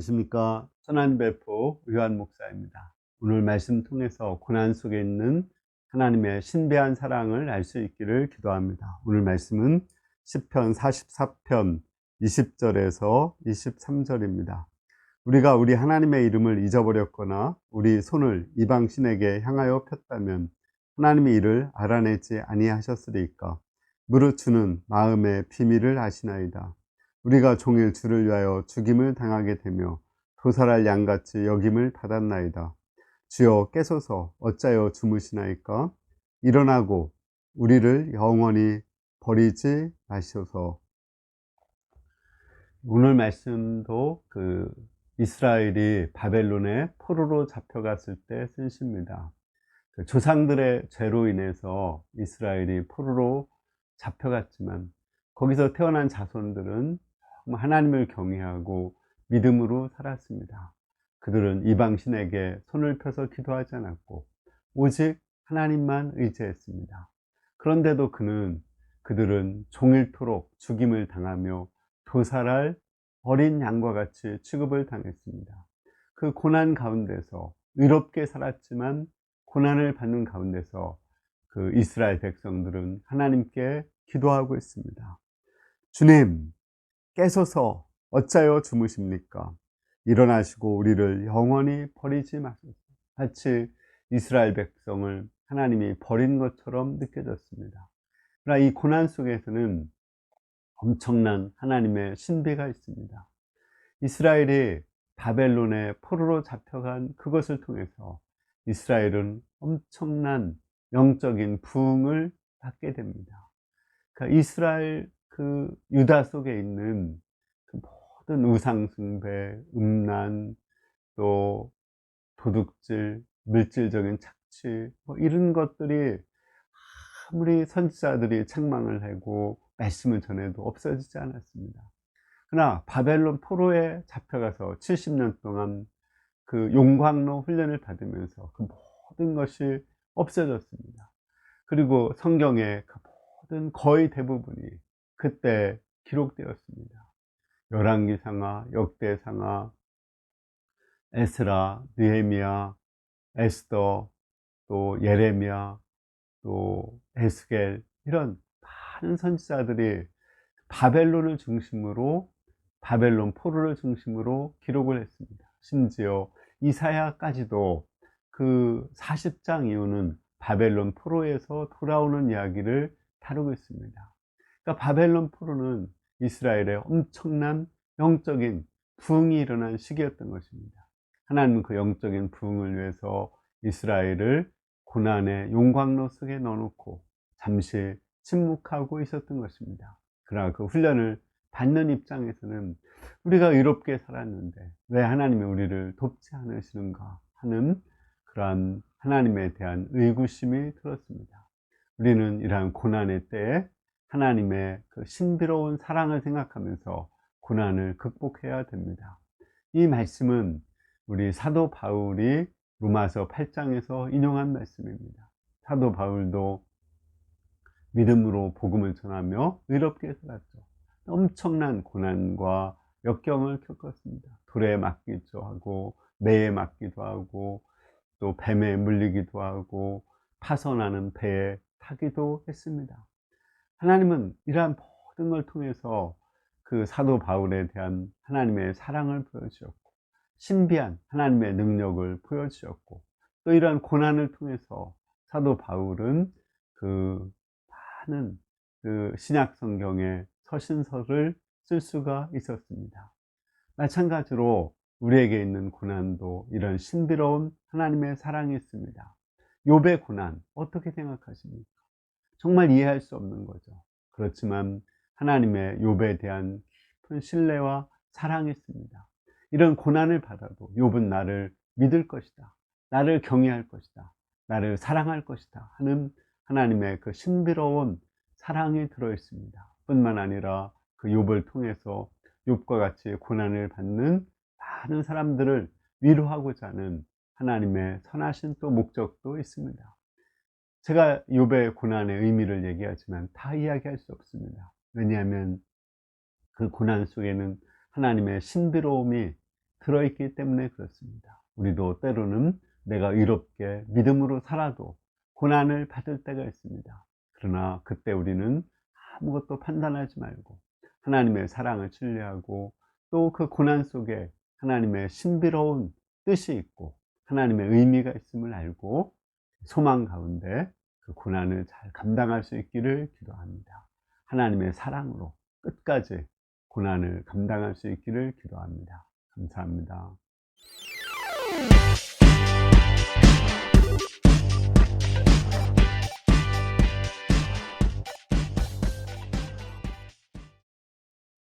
안녕하십니까. 선한 배포 요한 목사입니다. 오늘 말씀 통해서 고난 속에 있는 하나님의 신비한 사랑을 알 수 있기를 기도합니다. 오늘 말씀은 시편 44편 20절에서 23절입니다. 우리가 우리 하나님의 이름을 잊어버렸거나 우리 손을 이방신에게 향하여 폈다면 하나님의 일을 알아내지 아니하셨으리까. 무릇 주는 마음의 비밀을 아시나이다. 우리가 종일 주를 위하여 죽임을 당하게 되며 도살할 양같이 여김을 받았나이다. 주여 깨소서 어찌하여 주무시나이까. 일어나고 우리를 영원히 버리지 마시소서. 오늘 말씀도 이스라엘이 바벨론의 포로로 잡혀갔을 때 쓴 시입니다. 조상들의 죄로 인해서 이스라엘이 포로로 잡혀갔지만 거기서 태어난 자손들은 하나님을 경외하고 믿음으로 살았습니다. 그들은 이방신에게 손을 펴서 기도하지 않았고 오직 하나님만 의지했습니다. 그런데도 그들은 종일토록 죽임을 당하며 도살할 어린 양과 같이 취급을 당했습니다. 그 고난 가운데서 의롭게 살았지만 고난을 받는 가운데서 그 이스라엘 백성들은 하나님께 기도하고 있습니다. 주님, 깨소서 어찌하여 주무십니까? 일어나시고 우리를 영원히 버리지 마소서. 마치 이스라엘 백성을 하나님이 버린 것처럼 느껴졌습니다. 그러나 이 고난 속에서는 엄청난 하나님의 신비가 있습니다. 이스라엘이 바벨론의 포로로 잡혀간 그것을 통해서 이스라엘은 엄청난 영적인 부흥을 받게 됩니다. 그러니까 이스라엘 유다 속에 있는 모든 우상숭배, 음란, 또 도둑질, 물질적인 착취, 이런 것들이 아무리 선지자들이 책망을 하고 말씀을 전해도 없어지지 않았습니다. 그러나 바벨론 포로에 잡혀가서 70년 동안 그 용광로 훈련을 받으면서 그 모든 것이 없어졌습니다. 그리고 성경의 그 모든 거의 대부분이 그때 기록되었습니다. 열왕기상하, 역대상하, 에스라, 느헤미야, 에스더, 또 예레미야, 또 에스겔, 이런 많은 선지자들이 바벨론을 중심으로, 바벨론 포로를 중심으로 기록을 했습니다. 심지어 이사야까지도 그 40장 이후는 바벨론 포로에서 돌아오는 이야기를 다루고 있습니다. 그러니까 바벨론 포로는 이스라엘의 엄청난 영적인 부흥이 일어난 시기였던 것입니다. 하나님은 그 영적인 부흥을 위해서 이스라엘을 고난의 용광로 속에 넣어놓고 잠시 침묵하고 있었던 것입니다. 그러나 그 훈련을 받는 입장에서는 우리가 의롭게 살았는데 왜 하나님이 우리를 돕지 않으시는가 하는 그러한 하나님에 대한 의구심이 들었습니다. 우리는 이러한 고난의 때에 하나님의 그 신비로운 사랑을 생각하면서 고난을 극복해야 됩니다. 이 말씀은 우리 사도 바울이 로마서 8장에서 인용한 말씀입니다. 사도 바울도 믿음으로 복음을 전하며 의롭게 살았죠. 엄청난 고난과 역경을 겪었습니다. 돌에 맞기도 하고 매에 맞기도 하고 또 뱀에 물리기도 하고 파손하는 배에 타기도 했습니다. 하나님은 이러한 모든 걸 통해서 그 사도 바울에 대한 하나님의 사랑을 보여주셨고 신비한 하나님의 능력을 보여주셨고 또 이러한 고난을 통해서 사도 바울은 그 많은 그 신약 성경의 서신서를 쓸 수가 있었습니다. 마찬가지로 우리에게 있는 고난도 이런 신비로운 하나님의 사랑이 있습니다. 욥의 고난 어떻게 생각하십니까? 정말 이해할 수 없는 거죠. 그렇지만 하나님의 욥에 대한 깊은 신뢰와 사랑이 있습니다. 이런 고난을 받아도 욥은 나를 믿을 것이다, 나를 경외할 것이다, 나를 사랑할 것이다 하는 하나님의 그 신비로운 사랑이 들어 있습니다. 뿐만 아니라 그 욥을 통해서 욥과 같이 고난을 받는 많은 사람들을 위로하고자 하는 하나님의 선하신 또 목적도 있습니다. 제가 욥의 고난의 의미를 얘기하지만 다 이야기할 수 없습니다. 왜냐하면 그 고난 속에는 하나님의 신비로움이 들어있기 때문에 그렇습니다. 우리도 때로는 내가 의롭게 믿음으로 살아도 고난을 받을 때가 있습니다. 그러나 그때 우리는 아무것도 판단하지 말고 하나님의 사랑을 신뢰하고 또 그 고난 속에 하나님의 신비로운 뜻이 있고 하나님의 의미가 있음을 알고 소망 가운데 그 고난을 잘 감당할 수 있기를 기도합니다. 하나님의 사랑으로 끝까지 고난을 감당할 수 있기를 기도합니다. 감사합니다.